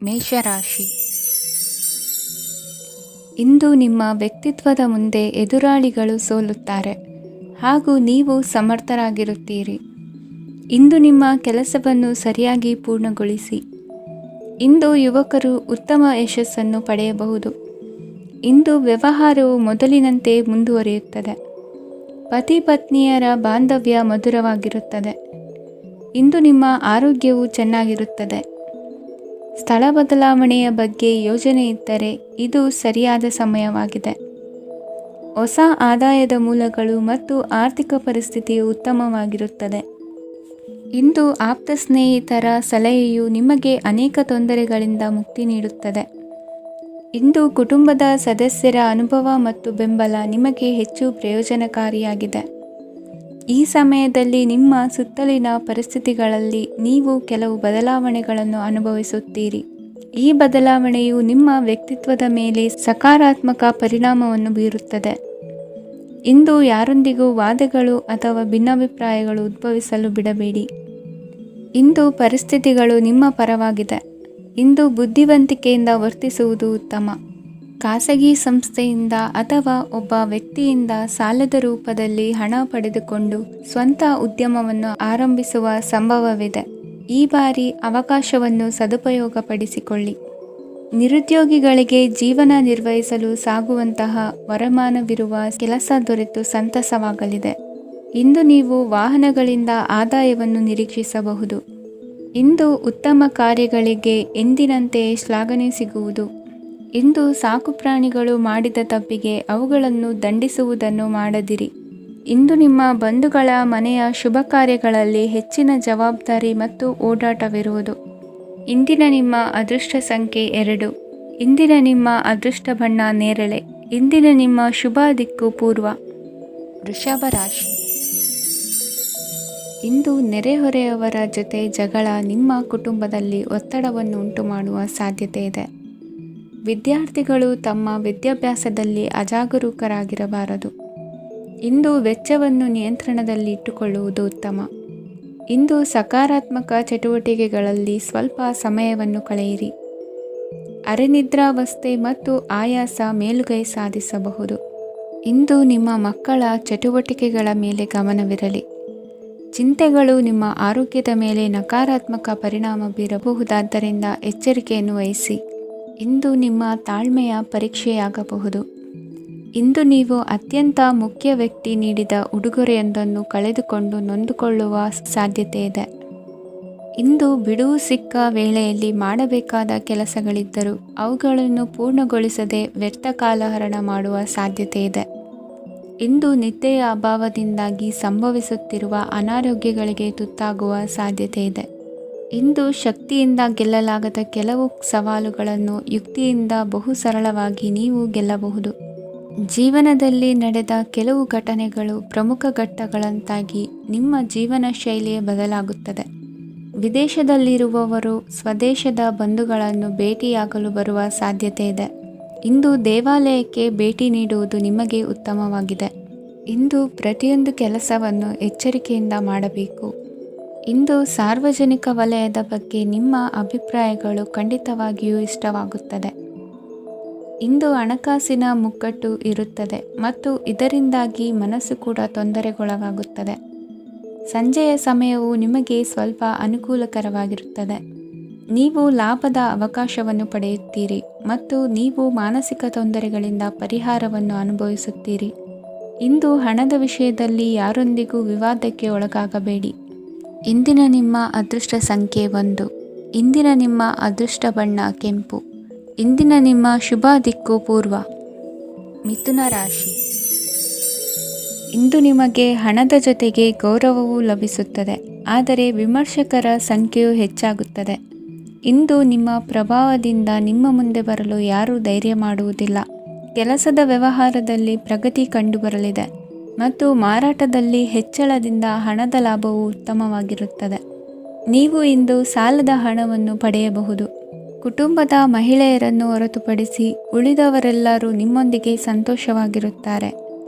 ಮೇಷರಾಶಿ. ಇಂದು ನಿಮ್ಮ ವ್ಯಕ್ತಿತ್ವದ ಮುಂದೆ ಎದುರಾಳಿಗಳು ಸೋಲುತ್ತಾರೆ ಹಾಗೂ ನೀವು ಸಮರ್ಥರಾಗಿರುತ್ತೀರಿ. ಇಂದು ನಿಮ್ಮ ಕೆಲಸವನ್ನು ಸರಿಯಾಗಿ ಪೂರ್ಣಗೊಳಿಸಿ. ಇಂದು ಯುವಕರು ಉತ್ತಮ ಯಶಸ್ಸನ್ನು ಪಡೆಯಬಹುದು. ಇಂದು ವ್ಯವಹಾರವು ಮೊದಲಿನಂತೆ ಮುಂದುವರಿಯುತ್ತದೆ. ಪತಿ ಪತ್ನಿಯರ ಬಾಂಧವ್ಯ ಮಧುರವಾಗಿರುತ್ತದೆ. ಇಂದು ನಿಮ್ಮ ಆರೋಗ್ಯವು ಚೆನ್ನಾಗಿರುತ್ತದೆ. ಸ್ಥಳ ಬದಲಾವಣೆಯ ಬಗ್ಗೆ ಯೋಜನೆ ಇದ್ದರೆ ಇದು ಸರಿಯಾದ ಸಮಯವಾಗಿದೆ. ಹೊಸ ಆದಾಯದ ಮೂಲಗಳು ಮತ್ತು ಆರ್ಥಿಕ ಪರಿಸ್ಥಿತಿಯು ಉತ್ತಮವಾಗಿರುತ್ತದೆ. ಇಂದು ಆಪ್ತ ಸ್ನೇಹಿತರ ಸಲಹೆಯು ನಿಮಗೆ ಅನೇಕ ತೊಂದರೆಗಳಿಂದ ಮುಕ್ತಿ ನೀಡುತ್ತದೆ. ಇಂದು ಕುಟುಂಬದ ಸದಸ್ಯರ ಅನುಭವ ಮತ್ತು ಬೆಂಬಲ ನಿಮಗೆ ಹೆಚ್ಚು ಪ್ರಯೋಜನಕಾರಿಯಾಗಿದೆ. ಈ ಸಮಯದಲ್ಲಿ ನಿಮ್ಮ ಸುತ್ತಲಿನ ಪರಿಸ್ಥಿತಿಗಳಲ್ಲಿ ನೀವು ಕೆಲವು ಬದಲಾವಣೆಗಳನ್ನು ಅನುಭವಿಸುತ್ತೀರಿ. ಈ ಬದಲಾವಣೆಯು ನಿಮ್ಮ ವ್ಯಕ್ತಿತ್ವದ ಮೇಲೆ ಸಕಾರಾತ್ಮಕ ಪರಿಣಾಮವನ್ನು ಬೀರುತ್ತದೆ. ಇಂದು ಯಾರೊಂದಿಗೂ ವಾದಗಳು ಅಥವಾ ಭಿನ್ನಾಭಿಪ್ರಾಯಗಳು ಉದ್ಭವಿಸಲು ಬಿಡಬೇಡಿ. ಇಂದು ಪರಿಸ್ಥಿತಿಗಳು ನಿಮ್ಮ ಪರವಾಗಿದೆ. ಇಂದು ಬುದ್ಧಿವಂತಿಕೆಯಿಂದ ವರ್ತಿಸುವುದು ಉತ್ತಮ. ಖಾಸಗಿ ಸಂಸ್ಥೆಯಿಂದ ಅಥವಾ ಒಬ್ಬ ವ್ಯಕ್ತಿಯಿಂದ ಸಾಲದ ರೂಪದಲ್ಲಿ ಹಣ ಪಡೆದುಕೊಂಡು ಸ್ವಂತ ಉದ್ಯಮವನ್ನು ಆರಂಭಿಸುವ ಸಂಭವವಿದೆ. ಈ ಬಾರಿ ಅವಕಾಶವನ್ನು ಸದುಪಯೋಗಪಡಿಸಿಕೊಳ್ಳಿ. ನಿರುದ್ಯೋಗಿಗಳಿಗೆ ಜೀವನ ನಿರ್ವಹಿಸಲು ಸಾಗುವಂತಹ ವರಮಾನವಿರುವ ಕೆಲಸ ದೊರೆತು ಸಂತಸವಾಗಲಿದೆ. ಇಂದು ನೀವು ವಾಹನಗಳಿಂದ ಆದಾಯವನ್ನು ನಿರೀಕ್ಷಿಸಬಹುದು. ಇಂದು ಉತ್ತಮ ಕಾರ್ಯಗಳಿಗೆ ಎಂದಿನಂತೆಯೇ ಶ್ಲಾಘನೆ ಸಿಗುವುದು. ಇಂದು ಸಾಕುಪ್ರಾಣಿಗಳು ಮಾಡಿದ ತಪ್ಪಿಗೆ ಅವುಗಳನ್ನು ದಂಡಿಸುವುದನ್ನು ಮಾಡದಿರಿ. ಇಂದು ನಿಮ್ಮ ಬಂಧುಗಳ ಮನೆಯ ಶುಭ ಕಾರ್ಯಗಳಲ್ಲಿ ಹೆಚ್ಚಿನ ಜವಾಬ್ದಾರಿ ಮತ್ತು ಓಡಾಟವಿರುವುದು. ಇಂದಿನ ನಿಮ್ಮ ಅದೃಷ್ಟ ಸಂಖ್ಯೆ 2. ಇಂದಿನ ನಿಮ್ಮ ಅದೃಷ್ಟ ಬಣ್ಣ ನೇರಳೆ. ಇಂದಿನ ನಿಮ್ಮ ಶುಭ ದಿಕ್ಕು ಪೂರ್ವ. ವೃಷಭ ರಾಶಿ. ಇಂದು ನೆರೆಹೊರೆಯವರ ಜೊತೆ ಜಗಳ ನಿಮ್ಮ ಕುಟುಂಬದಲ್ಲಿ ಒತ್ತಡವನ್ನು ಉಂಟುಮಾಡುವ ಸಾಧ್ಯತೆ ಇದೆ. ವಿದ್ಯಾರ್ಥಿಗಳು ತಮ್ಮ ವಿದ್ಯಾಭ್ಯಾಸದಲ್ಲಿ ಅಜಾಗರೂಕರಾಗಿರಬಾರದು. ಇಂದು ವೆಚ್ಚವನ್ನು ನಿಯಂತ್ರಣದಲ್ಲಿ ಇಟ್ಟುಕೊಳ್ಳುವುದು ಉತ್ತಮ. ಇಂದು ಸಕಾರಾತ್ಮಕ ಚಟುವಟಿಕೆಗಳಲ್ಲಿ ಸ್ವಲ್ಪ ಸಮಯವನ್ನು ಕಳೆಯಿರಿ. ಅರೆನಿದ್ರಾವಸ್ಥೆ ಮತ್ತು ಆಯಾಸ ಮೇಲುಗೈ ಸಾಧಿಸಬಹುದು. ಇಂದು ನಿಮ್ಮ ಮಕ್ಕಳ ಚಟುವಟಿಕೆಗಳ ಮೇಲೆ ಗಮನವಿರಲಿ. ಚಿಂತೆಗಳು ನಿಮ್ಮ ಆರೋಗ್ಯದ ಮೇಲೆ ನಕಾರಾತ್ಮಕ ಪರಿಣಾಮ ಬೀರಬಹುದಾದ್ದರಿಂದ ಎಚ್ಚರಿಕೆಯನ್ನು ವಹಿಸಿ. ಇಂದು ನಿಮ್ಮ ತಾಳ್ಮೆಯ ಪರೀಕ್ಷೆಯಾಗಬಹುದು. ಇಂದು ನೀವು ಅತ್ಯಂತ ಮುಖ್ಯ ವ್ಯಕ್ತಿ ನೀಡಿದ ಉಡುಗೊರೆಯೊಂದನ್ನು ಕಳೆದುಕೊಂಡು ನೊಂದುಕೊಳ್ಳುವ ಸಾಧ್ಯತೆ ಇದೆ. ಇಂದು ಬಿಡುವು ಸಿಕ್ಕ ವೇಳೆಯಲ್ಲಿ ಮಾಡಬೇಕಾದ ಕೆಲಸಗಳಿದ್ದರೂ ಅವುಗಳನ್ನು ಪೂರ್ಣಗೊಳಿಸದೆ ವ್ಯರ್ಥ ಕಾಲಹರಣ ಮಾಡುವ ಸಾಧ್ಯತೆ ಇದೆ. ಇಂದು ನಿದ್ದೆಯ ಅಭಾವದಿಂದಾಗಿ ಸಂಭವಿಸುತ್ತಿರುವ ಅನಾರೋಗ್ಯಗಳಿಗೆ ತುತ್ತಾಗುವ ಸಾಧ್ಯತೆ ಇದೆ. ಇಂದು ಶಕ್ತಿಯಿಂದ ಗೆಲ್ಲಲಾಗದ ಕೆಲವು ಸವಾಲುಗಳನ್ನು ಯುಕ್ತಿಯಿಂದ ಬಹು ಸರಳವಾಗಿ ನೀವು ಗೆಲ್ಲಬಹುದು. ಜೀವನದಲ್ಲಿ ನಡೆದ ಕೆಲವು ಘಟನೆಗಳು ಪ್ರಮುಖ ಘಟ್ಟಗಳಂತಾಗಿ ನಿಮ್ಮ ಜೀವನ ಶೈಲಿಯೇ ಬದಲಾಗುತ್ತದೆ. ವಿದೇಶದಲ್ಲಿರುವವರು ಸ್ವದೇಶದ ಬಂಧುಗಳನ್ನು ಭೇಟಿಯಾಗಲು ಬರುವ ಸಾಧ್ಯತೆ ಇದೆ. ಇಂದು ದೇವಾಲಯಕ್ಕೆ ಭೇಟಿ ನೀಡುವುದು ನಿಮಗೆ ಉತ್ತಮವಾಗಿದೆ. ಇಂದು ಪ್ರತಿಯೊಂದು ಕೆಲಸವನ್ನು ಎಚ್ಚರಿಕೆಯಿಂದ ಮಾಡಬೇಕು. ಇಂದು ಸಾರ್ವಜನಿಕ ವಲಯದ ಬಗ್ಗೆ ನಿಮ್ಮ ಅಭಿಪ್ರಾಯಗಳು ಖಂಡಿತವಾಗಿಯೂ ಇಷ್ಟವಾಗುತ್ತದೆ. ಇಂದು ಹಣಕಾಸಿನ ಮುಗ್ಗಟ್ಟು ಇರುತ್ತದೆ ಮತ್ತು ಇದರಿಂದಾಗಿ ಮನಸ್ಸು ಕೂಡ ತೊಂದರೆಗೊಳಗಾಗುತ್ತದೆ. ಸಂಜೆಯ ಸಮಯವು ನಿಮಗೆ ಸ್ವಲ್ಪ ಅನುಕೂಲಕರವಾಗಿರುತ್ತದೆ. ನೀವು ಲಾಭದ ಅವಕಾಶವನ್ನು ಪಡೆಯುತ್ತೀರಿ ಮತ್ತು ನೀವು ಮಾನಸಿಕ ತೊಂದರೆಗಳಿಂದ ಪರಿಹಾರವನ್ನು ಅನುಭವಿಸುತ್ತೀರಿ. ಇಂದು ಹಣದ ವಿಷಯದಲ್ಲಿ ಯಾರೊಂದಿಗೂ ವಿವಾದಕ್ಕೆ ಒಳಗಾಗಬೇಡಿ. ಇಂದಿನ ನಿಮ್ಮ ಅದೃಷ್ಟ ಸಂಖ್ಯೆ 1. ಇಂದಿನ ನಿಮ್ಮ ಅದೃಷ್ಟ ಬಣ್ಣ ಕೆಂಪು. ಇಂದಿನ ನಿಮ್ಮ ಶುಭ ದಿಕ್ಕು ಪೂರ್ವ. ಮಿಥುನ ರಾಶಿ. ಇಂದು ನಿಮಗೆ ಹಣದ ಜೊತೆಗೆ ಗೌರವವೂ ಲಭಿಸುತ್ತದೆ, ಆದರೆ ವಿಮರ್ಶಕರ ಸಂಖ್ಯೆಯು ಹೆಚ್ಚಾಗುತ್ತದೆ. ಇಂದು ನಿಮ್ಮ ಪ್ರಭಾವದಿಂದ ನಿಮ್ಮ ಮುಂದೆ ಬರಲು ಯಾರೂ ಧೈರ್ಯ ಮಾಡುವುದಿಲ್ಲ. ಕೆಲಸದ ವ್ಯವಹಾರದಲ್ಲಿ ಪ್ರಗತಿ ಕಂಡುಬರಲಿದೆ ಮತ್ತು ಮಾರಾಟದಲ್ಲಿ ಹೆಚ್ಚಳದಿಂದ ಹಣದ ಲಾಭವು ಉತ್ತಮವಾಗಿರುತ್ತದೆ. ನೀವು ಇಂದು ಸಾಲದ ಹಣವನ್ನು ಪಡೆಯಬಹುದು. ಕುಟುಂಬದ ಮಹಿಳೆಯರನ್ನು ಹೊರತುಪಡಿಸಿ ಉಳಿದವರೆಲ್ಲರೂ ನಿಮ್ಮೊಂದಿಗೆ ಸಂತೋಷವಾಗಿರುತ್ತಾರೆ.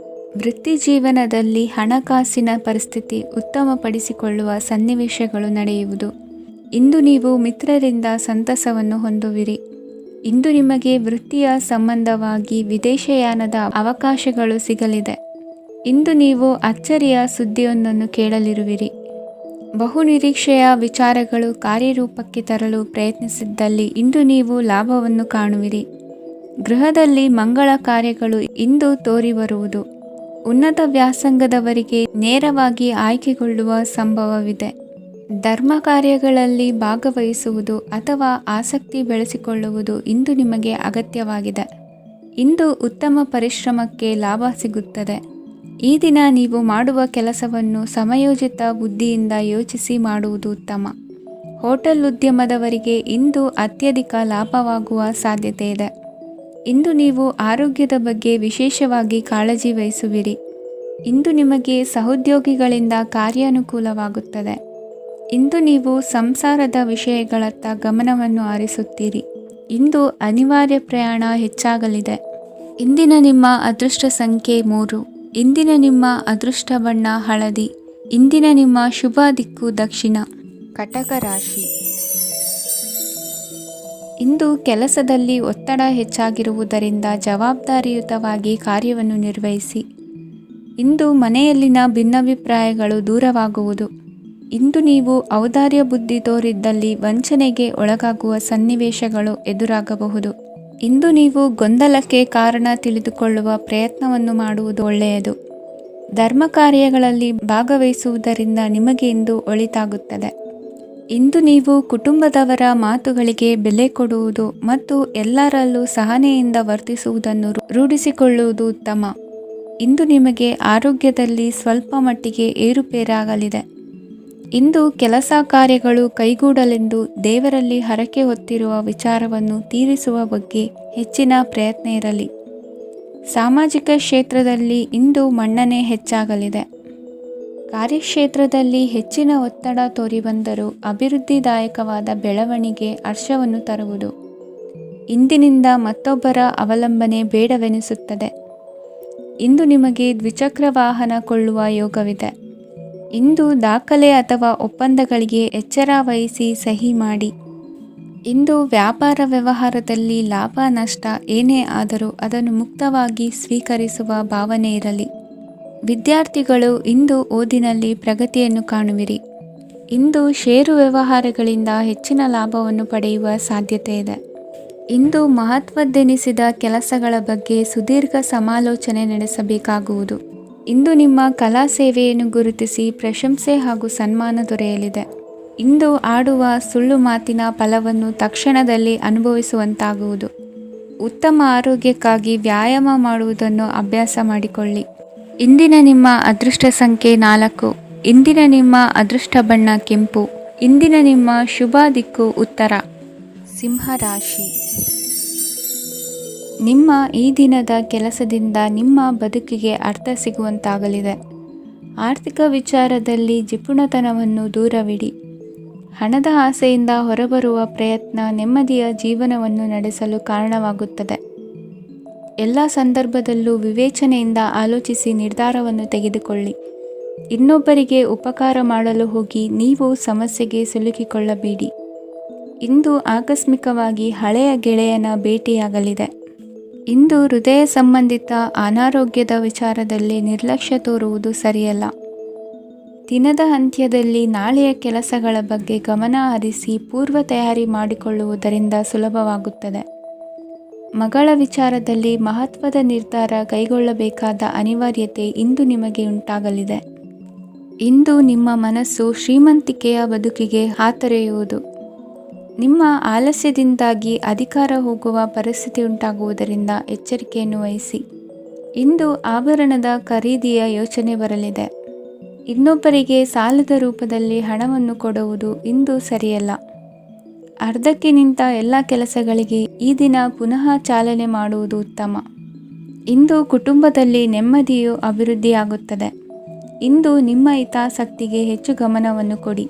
ವೃತ್ತಿ ಜೀವನದಲ್ಲಿ ಹಣಕಾಸಿನ ಪರಿಸ್ಥಿತಿ ಉತ್ತಮಪಡಿಸಿಕೊಳ್ಳುವ ಸನ್ನಿವೇಶಗಳು ನಡೆಯುವುದು. ಇಂದು ನೀವು ಮಿತ್ರರಿಂದ ಸಂತಸವನ್ನು ಹೊಂದುವಿರಿ. ಇಂದು ನಿಮಗೆ ವೃತ್ತಿಯ ಸಂಬಂಧವಾಗಿ ವಿದೇಶಯಾನದ ಅವಕಾಶಗಳು ಸಿಗಲಿದೆ. ಇಂದು ನೀವು ಅಚ್ಚರಿಯ ಸುದ್ದಿಯೊಂದನ್ನು ಕೇಳಲಿರುವಿರಿ. ಬಹುನಿರೀಕ್ಷೆಯ ವಿಚಾರಗಳು ಕಾರ್ಯರೂಪಕ್ಕೆ ತರಲು ಪ್ರಯತ್ನಿಸಿದ್ದಲ್ಲಿ ಇಂದು ನೀವು ಲಾಭವನ್ನು ಕಾಣುವಿರಿ. ಗೃಹದಲ್ಲಿ ಮಂಗಳ ಕಾರ್ಯಗಳು ಇಂದು ತೋರಿಬರುವುದು. ಉನ್ನತ ವ್ಯಾಸಂಗದವರಿಗೆ ನೇರವಾಗಿ ಆಯ್ಕೆಗೊಳ್ಳುವ ಸಂಭವವಿದೆ. ಧರ್ಮ ಕಾರ್ಯಗಳಲ್ಲಿ ಭಾಗವಹಿಸುವುದು ಅಥವಾ ಆಸಕ್ತಿ ಬೆಳೆಸಿಕೊಳ್ಳುವುದು ಇಂದು ನಿಮಗೆ ಅಗತ್ಯವಾಗಿದೆ. ಇಂದು ಉತ್ತಮ ಪರಿಶ್ರಮಕ್ಕೆ ಲಾಭ ಸಿಗುತ್ತದೆ. ಈ ದಿನ ನೀವು ಮಾಡುವ ಕೆಲಸವನ್ನು ಸಮಯೋಚಿತ ಬುದ್ಧಿಯಿಂದ ಯೋಚಿಸಿ ಮಾಡುವುದು ಉತ್ತಮ. ಹೋಟೆಲ್ ಉದ್ಯಮದವರಿಗೆ ಇಂದು ಅತ್ಯಧಿಕ ಲಾಭವಾಗುವ ಸಾಧ್ಯತೆ ಇದೆ. ಇಂದು ನೀವು ಆರೋಗ್ಯದ ಬಗ್ಗೆ ವಿಶೇಷವಾಗಿ ಕಾಳಜಿ ವಹಿಸುವಿರಿ. ಇಂದು ನಿಮಗೆ ಸಹೋದ್ಯೋಗಿಗಳಿಂದ ಕಾರ್ಯಾನುಕೂಲವಾಗುತ್ತದೆ. ಇಂದು ನೀವು ಸಂಸಾರದ ವಿಷಯಗಳತ್ತ ಗಮನವನ್ನು ಹರಿಸುತ್ತೀರಿ. ಇಂದು ಅನಿವಾರ್ಯ ಪ್ರಯಾಣ ಹೆಚ್ಚಾಗಲಿದೆ. ಇಂದಿನ ನಿಮ್ಮ ಅದೃಷ್ಟ ಸಂಖ್ಯೆ 3. ಇಂದಿನ ನಿಮ್ಮ ಅದೃಷ್ಟ ಬಣ್ಣ ಹಳದಿ. ಇಂದಿನ ನಿಮ್ಮ ಶುಭ ದಿಕ್ಕು ದಕ್ಷಿಣ. ಕಟಕ ರಾಶಿ. ಇಂದು ಕೆಲಸದಲ್ಲಿ ಒತ್ತಡ ಹೆಚ್ಚಾಗಿರುವುದರಿಂದ ಜವಾಬ್ದಾರಿಯುತವಾಗಿ ಕಾರ್ಯವನ್ನು ನಿರ್ವಹಿಸಿ. ಇಂದು ಮನೆಯಲ್ಲಿನ ಭಿನ್ನಾಭಿಪ್ರಾಯಗಳು ದೂರವಾಗುವುದು. ಇಂದು ನೀವು ಔದಾರ್ಯ ಬುದ್ಧಿ ತೋರಿದ್ದಲ್ಲಿ ವಂಚನೆಗೆ ಒಳಗಾಗುವ ಸನ್ನಿವೇಶಗಳು ಎದುರಾಗಬಹುದು. ಇಂದು ನೀವು ಗೊಂದಲಕ್ಕೆ ಕಾರಣ ತಿಳಿದುಕೊಳ್ಳುವ ಪ್ರಯತ್ನವನ್ನು ಮಾಡುವುದು ಒಳ್ಳೆಯದು. ಧರ್ಮ ಕಾರ್ಯಗಳಲ್ಲಿ ಭಾಗವಹಿಸುವುದರಿಂದ ನಿಮಗೆ ಇಂದು ಒಳಿತಾಗುತ್ತದೆ. ಇಂದು ನೀವು ಕುಟುಂಬದವರ ಮಾತುಗಳಿಗೆ ಬೆಲೆ ಕೊಡುವುದು ಮತ್ತು ಎಲ್ಲರಲ್ಲೂ ಸಹನೆಯಿಂದ ವರ್ತಿಸುವುದನ್ನು ರೂಢಿಸಿಕೊಳ್ಳುವುದು ಉತ್ತಮ. ಇಂದು ನಿಮಗೆ ಆರೋಗ್ಯದಲ್ಲಿ ಸ್ವಲ್ಪ ಮಟ್ಟಿಗೆ ಏರುಪೇರಾಗಲಿದೆ. ಇಂದು ಕೆಲಸ ಕಾರ್ಯಗಳು ಕೈಗೂಡಲೆಂದು ದೇವರಲ್ಲಿ ಹರಕೆ ಹೊತ್ತಿರುವ ವಿಚಾರವನ್ನು ತೀರಿಸುವ ಬಗ್ಗೆ ಹೆಚ್ಚಿನ ಪ್ರಯತ್ನ ಇರಲಿ. ಸಾಮಾಜಿಕ ಕ್ಷೇತ್ರದಲ್ಲಿ ಇಂದು ಮನ್ನಣೆ ಹೆಚ್ಚಾಗಲಿದೆ. ಕಾರ್ಯಕ್ಷೇತ್ರದಲ್ಲಿ ಹೆಚ್ಚಿನ ಒತ್ತಡ ತೋರಿಬಂದರೂ ಅಭಿವೃದ್ಧಿದಾಯಕವಾದ ಬೆಳವಣಿಗೆ ಹರ್ಷವನ್ನು ತರುವುದು. ಇಂದಿನಿಂದ ಮತ್ತೊಬ್ಬರ ಅವಲಂಬನೆ ಬೇಡವೆನಿಸುತ್ತದೆ. ಇಂದು ನಿಮಗೆ ದ್ವಿಚಕ್ರ ವಾಹನ ಕೊಳ್ಳುವ ಯೋಗವಿದೆ. ಇಂದು ದಾಖಲೆ ಅಥವಾ ಒಪ್ಪಂದಗಳಿಗೆ ಎಚ್ಚರ ವಹಿಸಿ ಸಹಿ ಮಾಡಿ. ಇಂದು ವ್ಯಾಪಾರ ವ್ಯವಹಾರದಲ್ಲಿ ಲಾಭ ನಷ್ಟ ಏನೇ ಆದರೂ ಅದನ್ನು ಮುಕ್ತವಾಗಿ ಸ್ವೀಕರಿಸುವ ಭಾವನೆ ಇರಲಿ. ವಿದ್ಯಾರ್ಥಿಗಳು ಇಂದು ಓದಿನಲ್ಲಿ ಪ್ರಗತಿಯನ್ನು ಕಾಣುವಿರಿ. ಇಂದು ಷೇರು ವ್ಯವಹಾರಗಳಿಂದ ಹೆಚ್ಚಿನ ಲಾಭವನ್ನು ಪಡೆಯುವ ಸಾಧ್ಯತೆ ಇದೆ. ಇಂದು ಮಹತ್ವದ್ದೆನಿಸಿದ ಕೆಲಸಗಳ ಬಗ್ಗೆ ಸುದೀರ್ಘ ಸಮಾಲೋಚನೆ ನಡೆಸಬೇಕಾಗುವುದು. ಇಂದು ನಿಮ್ಮ ಕಲಾ ಸೇವೆಯನ್ನು ಗುರುತಿಸಿ ಪ್ರಶಂಸೆ ಹಾಗೂ ಸನ್ಮಾನ ದೊರೆಯಲಿದೆ. ಇಂದು ಆಡುವ ಸುಳ್ಳು ಮಾತಿನ ಫಲವನ್ನು ತಕ್ಷಣದಲ್ಲಿ ಅನುಭವಿಸುವಂತಾಗುವುದು. ಉತ್ತಮ ಆರೋಗ್ಯಕ್ಕಾಗಿ ವ್ಯಾಯಾಮ ಮಾಡುವುದನ್ನು ಅಭ್ಯಾಸ ಮಾಡಿಕೊಳ್ಳಿ. ಇಂದಿನ ನಿಮ್ಮ ಅದೃಷ್ಟ ಸಂಖ್ಯೆ 4. ಇಂದಿನ ನಿಮ್ಮ ಅದೃಷ್ಟ ಬಣ್ಣ ಕೆಂಪು. ಇಂದಿನ ನಿಮ್ಮ ಶುಭ ದಿಕ್ಕು ಉತ್ತರ. ಸಿಂಹರಾಶಿ. ನಿಮ್ಮ ಈ ದಿನದ ಕೆಲಸದಿಂದ ನಿಮ್ಮ ಬದುಕಿಗೆ ಅರ್ಥ ಸಿಗುವಂತಾಗಲಿದೆ. ಆರ್ಥಿಕ ವಿಚಾರದಲ್ಲಿ ಜಿಪುಣತನವನ್ನು ದೂರವಿಡಿ. ಹಣದ ಆಸೆಯಿಂದ ಹೊರಬರುವ ಪ್ರಯತ್ನ ನೆಮ್ಮದಿಯ ಜೀವನವನ್ನು ನಡೆಸಲು ಕಾರಣವಾಗುತ್ತದೆ. ಎಲ್ಲ ಸಂದರ್ಭದಲ್ಲೂ ವಿವೇಚನೆಯಿಂದ ಆಲೋಚಿಸಿ ನಿರ್ಧಾರವನ್ನು ತೆಗೆದುಕೊಳ್ಳಿ. ಇನ್ನೊಬ್ಬರಿಗೆ ಉಪಕಾರ ಮಾಡಲು ಹೋಗಿ ನೀವು ಸಮಸ್ಯೆಗೆ ಸಿಲುಕಿಕೊಳ್ಳಬೇಡಿ. ಇಂದು ಆಕಸ್ಮಿಕವಾಗಿ ಹಳೆಯ ಗೆಳೆಯನ ಭೇಟಿಯಾಗಲಿದೆ. ಇಂದು ಹೃದಯ ಸಂಬಂಧಿತ ಅನಾರೋಗ್ಯದ ವಿಚಾರದಲ್ಲಿ ನಿರ್ಲಕ್ಷ್ಯ ತೋರುವುದು ಸರಿಯಲ್ಲ. ದಿನದ ಅಂತ್ಯದಲ್ಲಿ ನಾಳೆಯ ಕೆಲಸಗಳ ಬಗ್ಗೆ ಗಮನ ಹರಿಸಿ ಪೂರ್ವ ತಯಾರಿ ಮಾಡಿಕೊಳ್ಳುವುದರಿಂದ ಸುಲಭವಾಗುತ್ತದೆ. ಮಗಳ ವಿಚಾರದಲ್ಲಿ ಮಹತ್ವದ ನಿರ್ಧಾರ ಕೈಗೊಳ್ಳಬೇಕಾದ ಅನಿವಾರ್ಯತೆ ಇಂದು ನಿಮಗೆ ಉಂಟಾಗಲಿದೆ. ಇಂದು ನಿಮ್ಮ ಮನಸ್ಸು ಶ್ರೀಮಂತಿಕೆಯ ಬದುಕಿಗೆ ಹಾತೊರೆಯುವುದು. ನಿಮ್ಮ ಆಲಸ್ಯದಿಂದಾಗಿ ಅಧಿಕಾರ ಹೋಗುವ ಪರಿಸ್ಥಿತಿ ಉಂಟಾಗುವುದರಿಂದ ಎಚ್ಚರಿಕೆಯನ್ನು ವಹಿಸಿ. ಇಂದು ಆಭರಣದ ಖರೀದಿಯ ಯೋಚನೆ ಬರಲಿದೆ. ಇನ್ನೊಬ್ಬರಿಗೆ ಸಾಲದ ರೂಪದಲ್ಲಿ ಹಣವನ್ನು ಕೊಡುವುದು ಇಂದು ಸರಿಯಲ್ಲ. ಅರ್ಧಕ್ಕೆ ನಿಂತ ಎಲ್ಲ ಕೆಲಸಗಳಿಗೆ ಈ ದಿನ ಪುನಃ ಚಾಲನೆ ಮಾಡುವುದು ಉತ್ತಮ. ಇಂದು ಕುಟುಂಬದಲ್ಲಿ ನೆಮ್ಮದಿಯು ಅಭಿವೃದ್ಧಿಯಾಗುತ್ತದೆ. ಇಂದು ನಿಮ್ಮ ಹಿತಾಸಕ್ತಿಗೆ ಹೆಚ್ಚು ಗಮನವನ್ನು ಕೊಡಿ.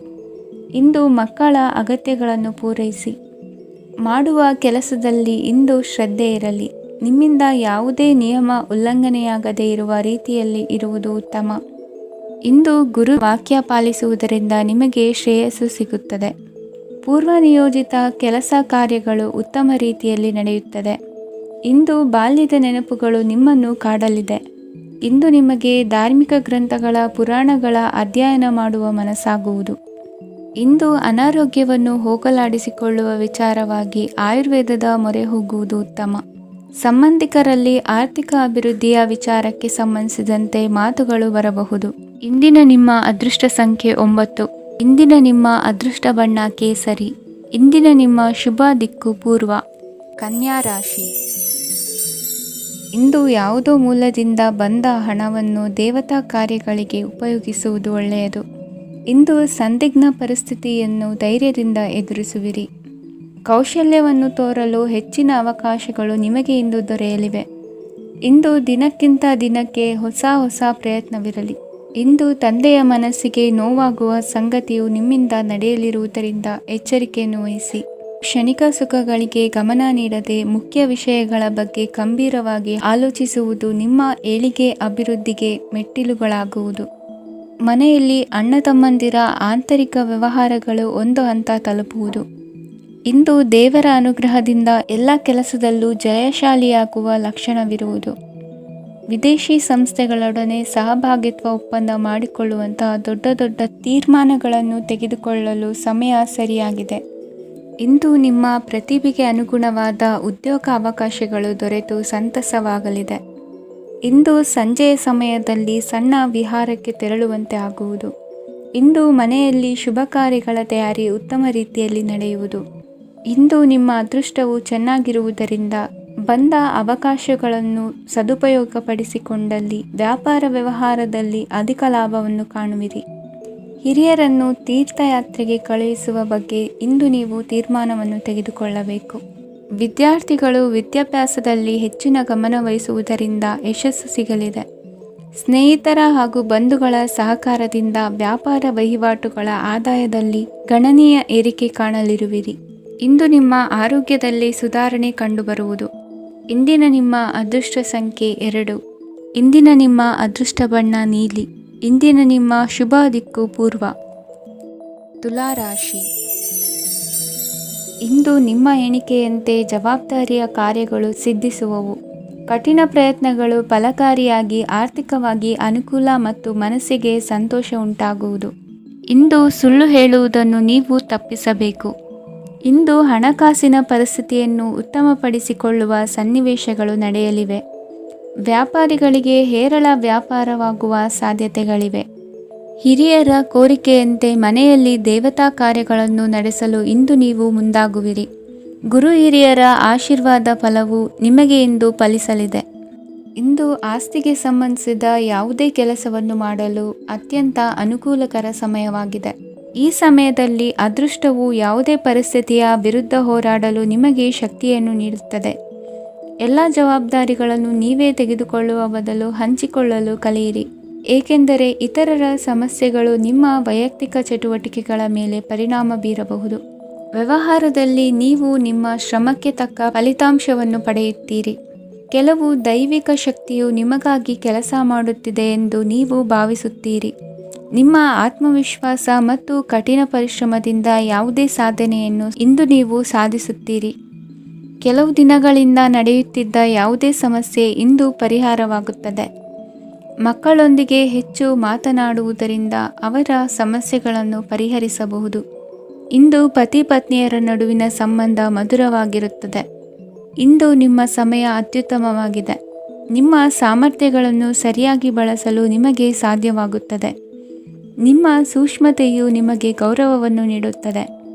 ಇಂದು ಮಕ್ಕಳ ಅಗತ್ಯಗಳನ್ನು ಪೂರೈಸಿ. ಮಾಡುವ ಕೆಲಸದಲ್ಲಿ ಇಂದು ಶ್ರದ್ಧೆ ಇರಲಿ. ನಿಮ್ಮಿಂದ ಯಾವುದೇ ನಿಯಮ ಉಲ್ಲಂಘನೆಯಾಗದೇ ಇರುವ ರೀತಿಯಲ್ಲಿ ಇರುವುದು ಉತ್ತಮ. ಇಂದು ಗುರು ವಾಕ್ಯ ಪಾಲಿಸುವುದರಿಂದ ನಿಮಗೆ ಶ್ರೇಯಸ್ಸು ಸಿಗುತ್ತದೆ. ಪೂರ್ವನಿಯೋಜಿತ ಕೆಲಸ ಕಾರ್ಯಗಳು ಉತ್ತಮ ರೀತಿಯಲ್ಲಿ ನಡೆಯುತ್ತದೆ. ಇಂದು ಬಾಲ್ಯದ ನೆನಪುಗಳು ನಿಮ್ಮನ್ನು ಕಾಡಲಿದೆ. ಇಂದು ನಿಮಗೆ ಧಾರ್ಮಿಕ ಗ್ರಂಥಗಳ ಪುರಾಣಗಳ ಅಧ್ಯಯನ ಮಾಡುವ ಮನಸ್ಸಾಗುವುದು. ಇಂದು ಅನಾರೋಗ್ಯವನ್ನು ಹೋಗಲಾಡಿಸಿಕೊಳ್ಳುವ ವಿಚಾರವಾಗಿ ಆಯುರ್ವೇದದ ಮೊರೆ ಹೋಗುವುದು ಉತ್ತಮ. ಸಂಬಂಧಿಕರಲ್ಲಿ ಆರ್ಥಿಕ ಅಭಿವೃದ್ಧಿಯ ವಿಚಾರಕ್ಕೆ ಸಂಬಂಧಿಸಿದಂತೆ ಮಾತುಗಳು ಬರಬಹುದು. ಇಂದಿನ ನಿಮ್ಮ ಅದೃಷ್ಟ ಸಂಖ್ಯೆ 9. ಇಂದಿನ ನಿಮ್ಮ ಅದೃಷ್ಟ ಬಣ್ಣ ಕೇಸರಿ. ಇಂದಿನ ನಿಮ್ಮ ಶುಭ ದಿಕ್ಕು ಪೂರ್ವ. ಕನ್ಯಾ ರಾಶಿ. ಇಂದು ಯಾವುದೋ ಮೂಲದಿಂದ ಬಂದ ಹಣವನ್ನು ದೇವತಾ ಕಾರ್ಯಗಳಿಗೆ ಉಪಯೋಗಿಸುವುದು ಒಳ್ಳೆಯದು. ಇಂದು ಸಂದಿಗ್ಧ ಪರಿಸ್ಥಿತಿಯನ್ನು ಧೈರ್ಯದಿಂದ ಎದುರಿಸುವಿರಿ. ಕೌಶಲ್ಯವನ್ನು ತೋರಲು ಹೆಚ್ಚಿನ ಅವಕಾಶಗಳು ನಿಮಗೆ ಇಂದು ದೊರೆಯಲಿವೆ. ಇಂದು ದಿನಕ್ಕಿಂತ ದಿನಕ್ಕೆ ಹೊಸ ಪ್ರಯತ್ನವಿರಲಿ. ಇಂದು ತಂದೆಯ ಮನಸ್ಸಿಗೆ ನೋವಾಗುವ ಸಂಗತಿಯು ನಿಮ್ಮಿಂದ ನಡೆಯಲಿರುವುದರಿಂದ ಎಚ್ಚರಿಕೆಯನ್ನು ವಹಿಸಿ. ಕ್ಷಣಿಕ ಸುಖಗಳಿಗೆ ಗಮನ ನೀಡದೆ ಮುಖ್ಯ ವಿಷಯಗಳ ಬಗ್ಗೆ ಗಂಭೀರವಾಗಿ ಆಲೋಚಿಸುವುದು ನಿಮ್ಮ ಏಳಿಗೆ ಅಭಿವೃದ್ಧಿಗೆ ಮೆಟ್ಟಿಲುಗಳಾಗುವುದು. ಮನೆಯಲ್ಲಿ ಅಣ್ಣ ತಮ್ಮಂದಿರ ಆಂತರಿಕ ವ್ಯವಹಾರಗಳು ಒಂದು ಹಂತ ತಲುಪುವುದು. ಇಂದು ದೇವರ ಅನುಗ್ರಹದಿಂದ ಎಲ್ಲ ಕೆಲಸದಲ್ಲೂ ಜಯಶಾಲಿಯಾಗುವ ಲಕ್ಷಣವಿರುವುದು. ವಿದೇಶಿ ಸಂಸ್ಥೆಗಳೊಡನೆ ಸಹಭಾಗಿತ್ವ ಒಪ್ಪಂದ ಮಾಡಿಕೊಳ್ಳುವಂತಹ ದೊಡ್ಡ ತೀರ್ಮಾನಗಳನ್ನು ತೆಗೆದುಕೊಳ್ಳಲು ಸಮಯ ಸರಿಯಾಗಿದೆ. ಇಂದು ನಿಮ್ಮ ಪ್ರತಿಭೆಗೆ ಅನುಗುಣವಾದ ಉದ್ಯೋಗ ಅವಕಾಶಗಳು ದೊರೆತು ಸಂತಸವಾಗಲಿದೆ. ಇಂದು ಸಂಜೆಯ ಸಮಯದಲ್ಲಿ ಸಣ್ಣ ವಿಹಾರಕ್ಕೆ ತೆರಳುವಂತೆ ಆಗುವುದು. ಇಂದು ಮನೆಯಲ್ಲಿ ಶುಭ ಕಾರ್ಯಗಳ ತಯಾರಿ ಉತ್ತಮ ರೀತಿಯಲ್ಲಿ ನಡೆಯುವುದು. ಇಂದು ನಿಮ್ಮ ಅದೃಷ್ಟವು ಚೆನ್ನಾಗಿರುವುದರಿಂದ ಬಂದ ಅವಕಾಶಗಳನ್ನು ಸದುಪಯೋಗಪಡಿಸಿಕೊಂಡಲ್ಲಿ ವ್ಯಾಪಾರ ವ್ಯವಹಾರದಲ್ಲಿ ಅಧಿಕ ಲಾಭವನ್ನು ಕಾಣುವಿರಿ. ಹಿರಿಯರನ್ನು ತೀರ್ಥಯಾತ್ರೆಗೆ ಕಳುಹಿಸುವ ಬಗ್ಗೆ ಇಂದು ನೀವು ತೀರ್ಮಾನವನ್ನು ತೆಗೆದುಕೊಳ್ಳಬೇಕು. ವಿದ್ಯಾರ್ಥಿಗಳು ವಿದ್ಯಾಭ್ಯಾಸದಲ್ಲಿ ಹೆಚ್ಚಿನ ಗಮನ ವಹಿಸುವುದರಿಂದ ಯಶಸ್ಸು ಸಿಗಲಿದೆ. ಸ್ನೇಹಿತರ ಹಾಗೂ ಬಂಧುಗಳ ಸಹಕಾರದಿಂದ ವ್ಯಾಪಾರ ವಹಿವಾಟುಗಳ ಆದಾಯದಲ್ಲಿ ಗಣನೀಯ ಏರಿಕೆ ಕಾಣಲಿರುವಿರಿ. ಇಂದು ನಿಮ್ಮ ಆರೋಗ್ಯದಲ್ಲಿ ಸುಧಾರಣೆ ಕಂಡುಬರುವುದು. ಇಂದಿನ ನಿಮ್ಮ ಅದೃಷ್ಟ ಸಂಖ್ಯೆ 2. ಇಂದಿನ ನಿಮ್ಮ ಅದೃಷ್ಟ ಬಣ್ಣ ನೀಲಿ. ಇಂದಿನ ನಿಮ್ಮ ಶುಭ ದಿಕ್ಕು ಪೂರ್ವ. ತುಲಾ ರಾಶಿ. ಇಂದು ನಿಮ್ಮ ಎಣಿಕೆಯಂತೆ ಜವಾಬ್ದಾರಿಯ ಕಾರ್ಯಗಳು ಸಿದ್ಧಿಸುವವು. ಕಠಿಣ ಪ್ರಯತ್ನಗಳು ಫಲಕಾರಿಯಾಗಿ ಆರ್ಥಿಕವಾಗಿ ಅನುಕೂಲ ಮತ್ತು ಮನಸ್ಸಿಗೆ ಸಂತೋಷ ಉಂಟಾಗುವುದು. ಇಂದು ಸುಳ್ಳು ಹೇಳುವುದನ್ನು ನೀವು ತಪ್ಪಿಸಬೇಕು. ಇಂದು ಹಣಕಾಸಿನ ಪರಿಸ್ಥಿತಿಯನ್ನು ಉತ್ತಮಪಡಿಸಿಕೊಳ್ಳುವ ಸನ್ನಿವೇಶಗಳು ನಡೆಯಲಿವೆ. ವ್ಯಾಪಾರಿಗಳಿಗೆ ಹೇರಳ ವ್ಯಾಪಾರವಾಗುವ ಸಾಧ್ಯತೆಗಳಿವೆ. ಹಿರಿಯರ ಕೋರಿಕೆಯಂತೆ ಮನೆಯಲ್ಲಿ ದೇವತಾ ಕಾರ್ಯಗಳನ್ನು ನಡೆಸಲು ಇಂದು ನೀವು ಮುಂದಾಗುವಿರಿ. ಗುರು ಹಿರಿಯರ ಆಶೀರ್ವಾದ ಫಲವು ನಿಮಗೆ ಇಂದು ಫಲಿಸಲಿದೆ. ಇಂದು ಆಸ್ತಿಗೆ ಸಂಬಂಧಿಸಿದ ಯಾವುದೇ ಕೆಲಸವನ್ನು ಮಾಡಲು ಅತ್ಯಂತ ಅನುಕೂಲಕರ ಸಮಯವಾಗಿದೆ. ಈ ಸಮಯದಲ್ಲಿ ಅದೃಷ್ಟವು ಯಾವುದೇ ಪರಿಸ್ಥಿತಿಯ ವಿರುದ್ಧ ಹೋರಾಡಲು ನಿಮಗೆ ಶಕ್ತಿಯನ್ನು ನೀಡುತ್ತದೆ. ಎಲ್ಲ ಜವಾಬ್ದಾರಿಗಳನ್ನು ನೀವೇ ತೆಗೆದುಕೊಳ್ಳುವ ಬದಲು ಹಂಚಿಕೊಳ್ಳಲು ಕಲಿಯಿರಿ. ಏಕೆಂದರೆ ಇತರರ ಸಮಸ್ಯೆಗಳು ನಿಮ್ಮ ವೈಯಕ್ತಿಕ ಚಟುವಟಿಕೆಗಳ ಮೇಲೆ ಪರಿಣಾಮ ಬೀರಬಹುದು. ವ್ಯವಹಾರದಲ್ಲಿ ನೀವು ನಿಮ್ಮ ಶ್ರಮಕ್ಕೆ ತಕ್ಕ ಫಲಿತಾಂಶವನ್ನು ಪಡೆಯುತ್ತೀರಿ. ಕೆಲವು ದೈವಿಕ ಶಕ್ತಿಯು ನಿಮಗಾಗಿ ಕೆಲಸ ಮಾಡುತ್ತಿದೆ ಎಂದು ನೀವು ಭಾವಿಸುತ್ತೀರಿ. ನಿಮ್ಮ ಆತ್ಮವಿಶ್ವಾಸ ಮತ್ತು ಕಠಿಣ ಪರಿಶ್ರಮದಿಂದ ಯಾವುದೇ ಸಾಧನೆಯನ್ನು ಇಂದು ನೀವು ಸಾಧಿಸುತ್ತೀರಿ. ಕೆಲವು ದಿನಗಳಿಂದ ನಡೆಯುತ್ತಿದ್ದ ಯಾವುದೇ ಸಮಸ್ಯೆ ಇಂದು ಪರಿಹಾರವಾಗುತ್ತದೆ. ಮಕ್ಕಳೊಂದಿಗೆ ಹೆಚ್ಚು ಮಾತನಾಡುವುದರಿಂದ ಅವರ ಸಮಸ್ಯೆಗಳನ್ನು ಪರಿಹರಿಸಬಹುದು. ಇಂದು ಪತಿ ಪತ್ನಿಯರ ನಡುವಿನ ಸಂಬಂಧ ಮಧುರವಾಗಿರುತ್ತದೆ. ಇಂದು ನಿಮ್ಮ ಸಮಯ ಅತ್ಯುತ್ತಮವಾಗಿದೆ. ನಿಮ್ಮ ಸಾಮರ್ಥ್ಯಗಳನ್ನು ಸರಿಯಾಗಿ ಬಳಸಲು ನಿಮಗೆ ಸಾಧ್ಯವಾಗುತ್ತದೆ. ನಿಮ್ಮ ಸೂಕ್ಷ್ಮತೆಯು ನಿಮಗೆ ಗೌರವವನ್ನು ನೀಡುತ್ತದೆ.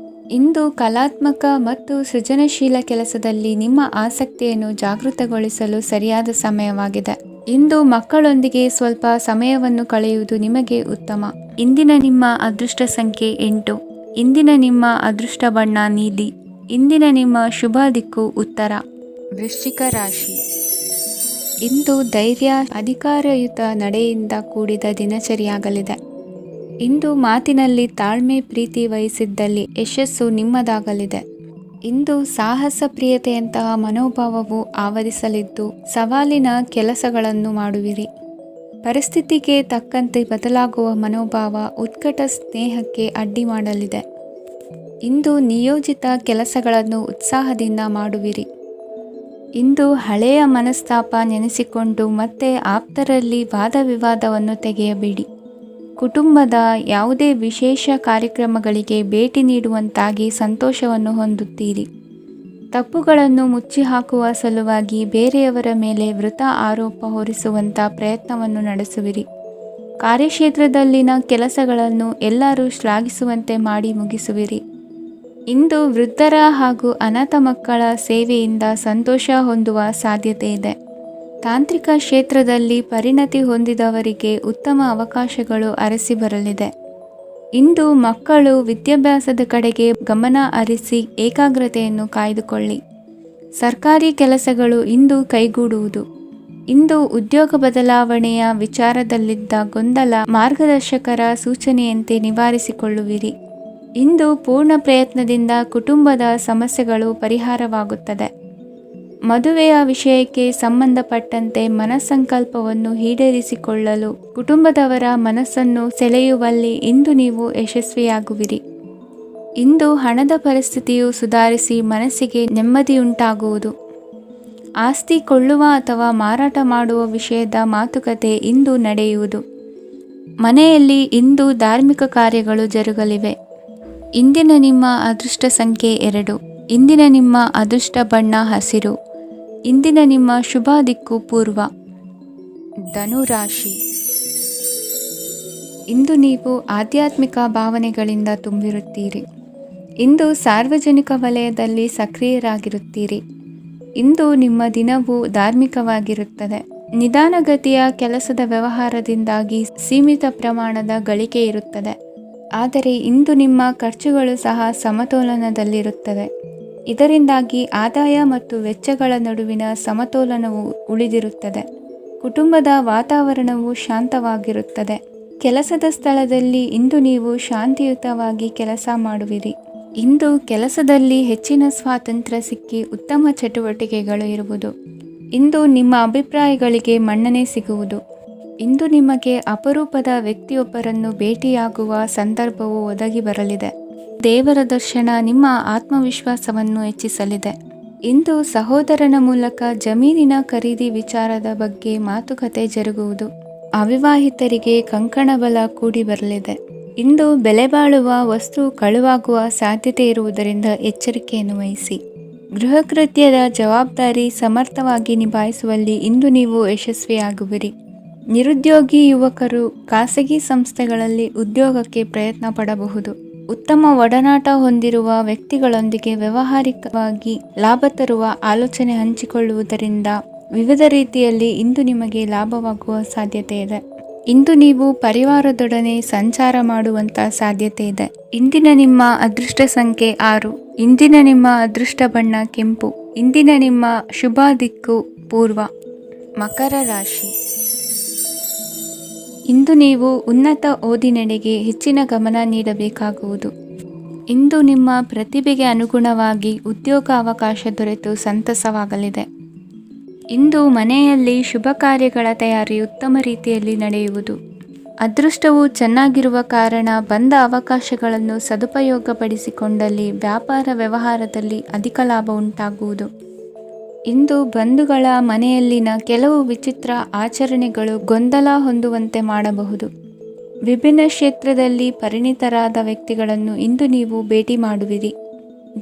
ಇಂದು ಕಲಾತ್ಮಕ ಮತ್ತು ಸೃಜನಶೀಲ ಕೆಲಸದಲ್ಲಿ ನಿಮ್ಮ ಆಸಕ್ತಿಯನ್ನು ಜಾಗೃತಗೊಳಿಸಲು ಸರಿಯಾದ ಸಮಯವಾಗಿದೆ. ಇಂದು ಮಕ್ಕಳೊಂದಿಗೆ ಸ್ವಲ್ಪ ಸಮಯವನ್ನು ಕಳೆಯುವುದು ನಿಮಗೆ ಉತ್ತಮ. ಇಂದಿನ ನಿಮ್ಮ ಅದೃಷ್ಟ ಸಂಖ್ಯೆ 8. ಇಂದಿನ ನಿಮ್ಮ ಅದೃಷ್ಟ ಬಣ್ಣ ನೀಲಿ. ಇಂದಿನ ನಿಮ್ಮ ಶುಭ ದಿಕ್ಕು ಉತ್ತರ. ವೃಶ್ಚಿಕ ರಾಶಿ. ಇಂದು ಧೈರ್ಯ, ಅಧಿಕಾರಯುತ ನಡೆಯಿಂದ ಕೂಡಿದ ದಿನಚರಿಯಾಗಲಿದೆ. ಇಂದು ಮಾತಿನಲ್ಲಿ ತಾಳ್ಮೆ, ಪ್ರೀತಿ ವಹಿಸಿದ್ದಲ್ಲಿ ಯಶಸ್ಸು ನಿಮ್ಮದಾಗಲಿದೆ. ಇಂದು ಸಾಹಸ ಪ್ರಿಯತೆಯಂತಹ ಮನೋಭಾವವು ಆವರಿಸಲಿದ್ದು ಸವಾಲಿನ ಕೆಲಸಗಳನ್ನು ಮಾಡುವಿರಿ. ಪರಿಸ್ಥಿತಿಗೆ ತಕ್ಕಂತೆ ಬದಲಾಗುವ ಮನೋಭಾವ ಉತ್ಕಟ ಸ್ನೇಹಕ್ಕೆ ಅಡ್ಡಿ ಮಾಡಲಿದೆ. ಇಂದು ನಿಯೋಜಿತ ಕೆಲಸಗಳನ್ನು ಉತ್ಸಾಹದಿಂದ ಮಾಡುವಿರಿ. ಇಂದು ಹಳೆಯ ಮನಸ್ತಾಪ ನೆನೆಸಿಕೊಂಡು ಮತ್ತೆ ಆಪ್ತರಲ್ಲಿ ವಾದವಿವಾದವನ್ನು ತೆಗೆಯಬೇಡಿ. ಕುಟುಂಬದ ಯಾವುದೇ ವಿಶೇಷ ಕಾರ್ಯಕ್ರಮಗಳಿಗೆ ಭೇಟಿ ನೀಡುವಂತಾಗಿ ಸಂತೋಷವನ್ನು ಹೊಂದುತ್ತೀರಿ. ತಪ್ಪುಗಳನ್ನು ಮುಚ್ಚಿಹಾಕುವ ಸಲುವಾಗಿ ಬೇರೆಯವರ ಮೇಲೆ ವೃಥ ಆರೋಪ ಹೊರಿಸುವಂಥ ಪ್ರಯತ್ನವನ್ನು ನಡೆಸುವಿರಿ. ಕಾರ್ಯಕ್ಷೇತ್ರದಲ್ಲಿನ ಕೆಲಸಗಳನ್ನು ಎಲ್ಲರೂ ಶ್ಲಾಘಿಸುವಂತೆ ಮಾಡಿ ಮುಗಿಸುವಿರಿ. ಇಂದು ವೃದ್ಧರ ಹಾಗೂ ಅನಾಥ ಮಕ್ಕಳ ಸೇವೆಯಿಂದ ಸಂತೋಷ ಹೊಂದುವ ಸಾಧ್ಯತೆ ಇದೆ. ತಾಂತ್ರಿಕ ಕ್ಷೇತ್ರದಲ್ಲಿ ಪರಿಣತಿ ಹೊಂದಿದವರಿಗೆ ಉತ್ತಮ ಅವಕಾಶಗಳು ಅರಸಿ ಬರಲಿದೆ. ಇಂದು ಮಕ್ಕಳು ವಿದ್ಯಾಭ್ಯಾಸದ ಕಡೆಗೆ ಗಮನ ಹರಿಸಿ ಏಕಾಗ್ರತೆಯನ್ನು ಕಾಯ್ದುಕೊಳ್ಳಿ. ಸರ್ಕಾರಿ ಕೆಲಸಗಳು ಇಂದು ಕೈಗೂಡುವುದು. ಇಂದು ಉದ್ಯೋಗ ಬದಲಾವಣೆಯ ವಿಚಾರದಲ್ಲಿದ್ದ ಗೊಂದಲ ಮಾರ್ಗದರ್ಶಕರ ಸೂಚನೆಯಂತೆ ನಿವಾರಿಸಿಕೊಳ್ಳುವಿರಿ. ಇಂದು ಪೂರ್ಣ ಪ್ರಯತ್ನದಿಂದ ಕುಟುಂಬದ ಸಮಸ್ಯೆಗಳು ಪರಿಹಾರವಾಗುತ್ತದೆ. ಮದುವೆಯ ವಿಷಯಕ್ಕೆ ಸಂಬಂಧಪಟ್ಟಂತೆ ಮನಸ್ಸಂಕಲ್ಪವನ್ನು ಈಡೇರಿಸಿಕೊಳ್ಳಲು ಕುಟುಂಬದವರ ಮನಸ್ಸನ್ನು ಸೆಳೆಯುವಲ್ಲಿ ಇಂದು ನೀವು ಯಶಸ್ವಿಯಾಗುವಿರಿ. ಇಂದು ಹಣದ ಪರಿಸ್ಥಿತಿಯು ಸುಧಾರಿಸಿ ಮನಸ್ಸಿಗೆ ನೆಮ್ಮದಿಯುಂಟಾಗುವುದು. ಆಸ್ತಿ ಕೊಳ್ಳುವ ಅಥವಾ ಮಾರಾಟ ಮಾಡುವ ವಿಷಯದ ಮಾತುಕತೆ ಇಂದು ನಡೆಯುವುದು. ಮನೆಯಲ್ಲಿ ಇಂದು ಧಾರ್ಮಿಕ ಕಾರ್ಯಗಳು ಜರುಗಲಿವೆ. ಇಂದಿನ ನಿಮ್ಮ ಅದೃಷ್ಟ ಸಂಖ್ಯೆ 2. ಇಂದಿನ ನಿಮ್ಮ ಅದೃಷ್ಟ ಬಣ್ಣ ಹಸಿರು. ಇಂದಿನ ನಿಮ್ಮ ಶುಭ ದಿಕ್ಕು ಪೂರ್ವ. ಧನುರಾಶಿ. ಇಂದು ನೀವು ಆಧ್ಯಾತ್ಮಿಕ ಭಾವನೆಗಳಿಂದ ತುಂಬಿರುತ್ತೀರಿ. ಇಂದು ಸಾರ್ವಜನಿಕ ವಲಯದಲ್ಲಿ ಸಕ್ರಿಯರಾಗಿರುತ್ತೀರಿ. ಇಂದು ನಿಮ್ಮ ದಿನವು ಧಾರ್ಮಿಕವಾಗಿರುತ್ತದೆ. ನಿಧಾನಗತಿಯ ಕೆಲಸದ ವ್ಯವಹಾರದಿಂದಾಗಿ ಸೀಮಿತ ಪ್ರಮಾಣದ ಗಳಿಕೆ ಇರುತ್ತದೆ. ಆದರೆ ಇಂದು ನಿಮ್ಮ ಖರ್ಚುಗಳು ಸಹ ಸಮತೋಲನದಲ್ಲಿರುತ್ತವೆ. ಇದರಿಂದಾಗಿ ಆದಾಯ ಮತ್ತು ವೆಚ್ಚಗಳ ನಡುವಿನ ಸಮತೋಲನವು ಉಳಿದಿರುತ್ತದೆ. ಕುಟುಂಬದ ವಾತಾವರಣವು ಶಾಂತವಾಗಿರುತ್ತದೆ. ಕೆಲಸದ ಸ್ಥಳದಲ್ಲಿ ಇಂದು ನೀವು ಶಾಂತಿಯುತವಾಗಿ ಕೆಲಸ ಮಾಡುವಿರಿ. ಇಂದು ಕೆಲಸದಲ್ಲಿ ಹೆಚ್ಚಿನ ಸ್ವಾತಂತ್ರ್ಯ ಸಿಕ್ಕಿ ಉತ್ತಮ ಚಟುವಟಿಕೆಗಳು ಇರುವುದು. ಇಂದು ನಿಮ್ಮ ಅಭಿಪ್ರಾಯಗಳಿಗೆ ಮನ್ನಣೆ ಸಿಗುವುದು. ಇಂದು ನಿಮಗೆ ಅಪರೂಪದ ವ್ಯಕ್ತಿಯೊಬ್ಬರನ್ನು ಭೇಟಿಯಾಗುವ ಸಂದರ್ಭವು ಒದಗಿ ಬರಲಿದೆ. ದೇವರ ದರ್ಶನ ನಿಮ್ಮ ಆತ್ಮವಿಶ್ವಾಸವನ್ನು ಹೆಚ್ಚಿಸಲಿದೆ. ಇಂದು ಸಹೋದರನ ಮೂಲಕ ಜಮೀನಿನ ಖರೀದಿ ವಿಚಾರದ ಬಗ್ಗೆ ಮಾತುಕತೆ ಜರುಗುವುದು. ಅವಿವಾಹಿತರಿಗೆ ಕಂಕಣ ಬಲ ಕೂಡಿ ಬರಲಿದೆ. ಇಂದು ಬೆಲೆ ಬಾಳುವ ವಸ್ತು ಕಳುವಾಗುವ ಸಾಧ್ಯತೆ ಇರುವುದರಿಂದ ಎಚ್ಚರಿಕೆಯನ್ನು ವಹಿಸಿ. ಗೃಹ ಕೃತ್ಯದ ಜವಾಬ್ದಾರಿ ಸಮರ್ಥವಾಗಿ ನಿಭಾಯಿಸುವಲ್ಲಿ ಇಂದು ನೀವು ಯಶಸ್ವಿಯಾಗುವಿರಿ. ನಿರುದ್ಯೋಗಿ ಯುವಕರು ಖಾಸಗಿ ಸಂಸ್ಥೆಗಳಲ್ಲಿ ಉದ್ಯೋಗಕ್ಕೆ ಪ್ರಯತ್ನ ಪಡಬಹುದು. ಉತ್ತಮ ಒಡನಾಟ ಹೊಂದಿರುವ ವ್ಯಕ್ತಿಗಳೊಂದಿಗೆ ವ್ಯಾವಹಾರಿಕವಾಗಿ ಲಾಭ ತರುವ ಆಲೋಚನೆ ಹಂಚಿಕೊಳ್ಳುವುದರಿಂದ ವಿವಿಧ ರೀತಿಯಲ್ಲಿ ಇಂದು ನಿಮಗೆ ಲಾಭವಾಗುವ ಸಾಧ್ಯತೆ ಇದೆ. ಇಂದು ನೀವು ಪರಿವಾರದೊಡನೆ ಸಂಚಾರ ಮಾಡುವಂಥ ಸಾಧ್ಯತೆ ಇದೆ. ಇಂದಿನ ನಿಮ್ಮ ಅದೃಷ್ಟ ಸಂಖ್ಯೆ 6. ಇಂದಿನ ನಿಮ್ಮ ಅದೃಷ್ಟ ಬಣ್ಣ ಕೆಂಪು. ಇಂದಿನ ನಿಮ್ಮ ಶುಭ ದಿಕ್ಕು ಪೂರ್ವ. ಮಕರ ರಾಶಿ. ಇಂದು ನೀವು ಉನ್ನತ ಓದಿನೆಡೆಗೆ ಹೆಚ್ಚಿನ ಗಮನ ನೀಡಬೇಕಾಗುವುದು. ಇಂದು ನಿಮ್ಮ ಪ್ರತಿಭೆಗೆ ಅನುಗುಣವಾಗಿ ಉದ್ಯೋಗ ಅವಕಾಶ ದೊರೆತು ಸಂತಸವಾಗಲಿದೆ. ಇಂದು ಮನೆಯಲ್ಲಿ ಶುಭ ಕಾರ್ಯಗಳ ತಯಾರಿ ಉತ್ತಮ ರೀತಿಯಲ್ಲಿ ನಡೆಯುವುದು. ಅದೃಷ್ಟವು ಚೆನ್ನಾಗಿರುವ ಕಾರಣ ಬಂದ ಅವಕಾಶಗಳನ್ನು ಸದುಪಯೋಗಪಡಿಸಿಕೊಂಡಲ್ಲಿ ವ್ಯಾಪಾರ ವ್ಯವಹಾರದಲ್ಲಿ ಅಧಿಕ ಲಾಭ ಉಂಟಾಗುವುದು. ಇಂದು ಬಂಧುಗಳ ಮನೆಯಲ್ಲಿನ ಕೆಲವು ವಿಚಿತ್ರ ಆಚರಣೆಗಳು ಗೊಂದಲ ಹೊಂದುವಂತೆ ಮಾಡಬಹುದು. ವಿಭಿನ್ನ ಕ್ಷೇತ್ರದಲ್ಲಿ ಪರಿಣಿತರಾದ ವ್ಯಕ್ತಿಗಳನ್ನು ಇಂದು ನೀವು ಭೇಟಿ ಮಾಡುವಿರಿ.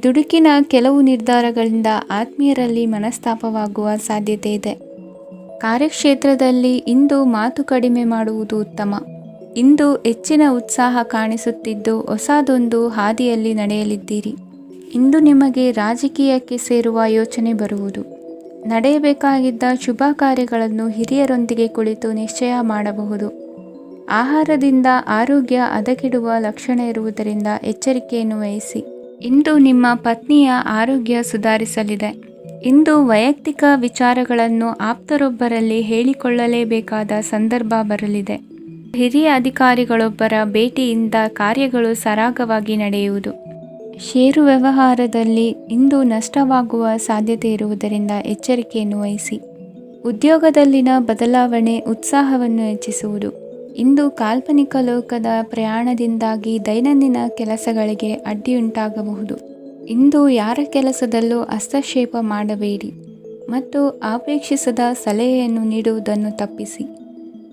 ದುಡುಕಿನ ಕೆಲವು ನಿರ್ಧಾರಗಳಿಂದ ಆತ್ಮೀಯರಲ್ಲಿ ಮನಸ್ತಾಪವಾಗುವ ಸಾಧ್ಯತೆ ಇದೆ. ಕಾರ್ಯಕ್ಷೇತ್ರದಲ್ಲಿ ಇಂದು ಮಾತು ಕಡಿಮೆ ಮಾಡುವುದು ಉತ್ತಮ. ಇಂದು ಹೆಚ್ಚಿನ ಉತ್ಸಾಹ ಕಾಣಿಸುತ್ತಿದ್ದು ಹೊಸದೊಂದು ಹಾದಿಯಲ್ಲಿ ನಡೆಯಲಿದ್ದೀರಿ. ಇಂದು ನಿಮಗೆ ರಾಜಕೀಯಕ್ಕೆ ಸೇರುವ ಯೋಚನೆ ಬರುವುದು. ನಡೆಯಬೇಕಾಗಿದ್ದ ಶುಭ ಕಾರ್ಯಗಳನ್ನು ಹಿರಿಯರೊಂದಿಗೆ ಕುಳಿತು ನಿಶ್ಚಯ ಮಾಡಬಹುದು. ಆಹಾರದಿಂದ ಆರೋಗ್ಯ ಹದಗೆಡುವ ಲಕ್ಷಣ ಇರುವುದರಿಂದ ಎಚ್ಚರಿಕೆಯನ್ನು ವಹಿಸಿ. ಇಂದು ನಿಮ್ಮ ಪತ್ನಿಯ ಆರೋಗ್ಯ ಸುಧಾರಿಸಲಿದೆ. ಇಂದು ವೈಯಕ್ತಿಕ ವಿಚಾರಗಳನ್ನು ಆಪ್ತರೊಬ್ಬರಲ್ಲಿ ಹೇಳಿಕೊಳ್ಳಲೇಬೇಕಾದ ಸಂದರ್ಭ ಬರಲಿದೆ. ಹಿರಿಯ ಅಧಿಕಾರಿಗಳೊಬ್ಬರ ಭೇಟಿಯಿಂದ ಕಾರ್ಯಗಳು ಸರಾಗವಾಗಿ ನಡೆಯುವುದು. ಷೇರು ವ್ಯವಹಾರದಲ್ಲಿ ಇಂದು ನಷ್ಟವಾಗುವ ಸಾಧ್ಯತೆ ಇರುವುದರಿಂದ ಎಚ್ಚರಿಕೆಯನ್ನು ವಹಿಸಿ. ಉದ್ಯೋಗದಲ್ಲಿನ ಬದಲಾವಣೆ ಉತ್ಸಾಹವನ್ನು ಹೆಚ್ಚಿಸುವುದು. ಇಂದು ಕಾಲ್ಪನಿಕ ಲೋಕದ ಪ್ರಯಾಣದಿಂದಾಗಿ ದೈನಂದಿನ ಕೆಲಸಗಳಿಗೆ ಅಡ್ಡಿಯುಂಟಾಗಬಹುದು. ಇಂದು ಯಾರ ಕೆಲಸದಲ್ಲೂ ಹಸ್ತಕ್ಷೇಪ ಮಾಡಬೇಡಿ ಮತ್ತು ಅಪೇಕ್ಷಿಸದ ಸಲಹೆಯನ್ನು ನೀಡುವುದನ್ನು ತಪ್ಪಿಸಿ.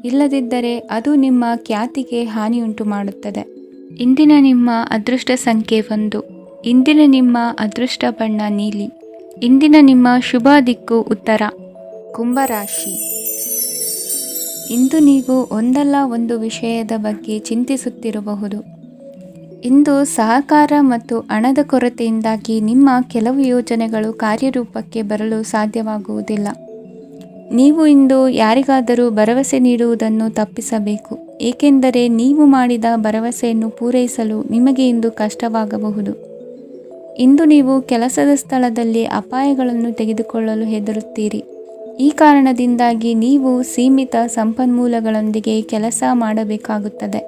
ಇಲ್ಲದಿದ್ದರೆ ಅದು ನಿಮ್ಮ ಖ್ಯಾತಿಗೆ ಹಾನಿಯುಂಟು ಮಾಡುತ್ತದೆ. ಇಂದಿನ ನಿಮ್ಮ ಅದೃಷ್ಟ ಸಂಖ್ಯೆ 1. ಇಂದಿನ ನಿಮ್ಮ ಅದೃಷ್ಟ ಬಣ್ಣ ನೀಲಿ. ಇಂದಿನ ನಿಮ್ಮ ಶುಭ ದಿಕ್ಕು ಉತ್ತರ. ಕುಂಭರಾಶಿ. ಇಂದು ನೀವು ಒಂದಲ್ಲ ಒಂದು ವಿಷಯದ ಬಗ್ಗೆ ಚಿಂತಿಸುತ್ತಿರಬಹುದು. ಇಂದು ಸಹಕಾರ ಮತ್ತು ಹಣದ ಕೊರತೆಯಿಂದಾಗಿ ನಿಮ್ಮ ಕೆಲವು ಯೋಜನೆಗಳು ಕಾರ್ಯರೂಪಕ್ಕೆ ಬರಲು ಸಾಧ್ಯವಾಗುವುದಿಲ್ಲ. ನೀವು ಇಂದು ಯಾರಿಗಾದರೂ ಭರವಸೆ ನೀಡುವುದನ್ನು ತಪ್ಪಿಸಬೇಕು, ಏಕೆಂದರೆ ನೀವು ಮಾಡಿದ ಭರವಸೆಯನ್ನು ಪೂರೈಸಲು ನಿಮಗೆ ಇಂದು ಕಷ್ಟವಾಗಬಹುದು. ಇಂದು ನೀವು ಕೆಲಸದ ಸ್ಥಳದಲ್ಲಿ ಅಪಾಯಗಳನ್ನು ತೆಗೆದುಕೊಳ್ಳಲು ಹೆದರುತ್ತೀರಿ. ಈ ಕಾರಣದಿಂದಾಗಿ ನೀವು ಸೀಮಿತ ಸಂಪನ್ಮೂಲಗಳೊಂದಿಗೆ ಕೆಲಸ ಮಾಡಬೇಕಾಗುತ್ತದೆ.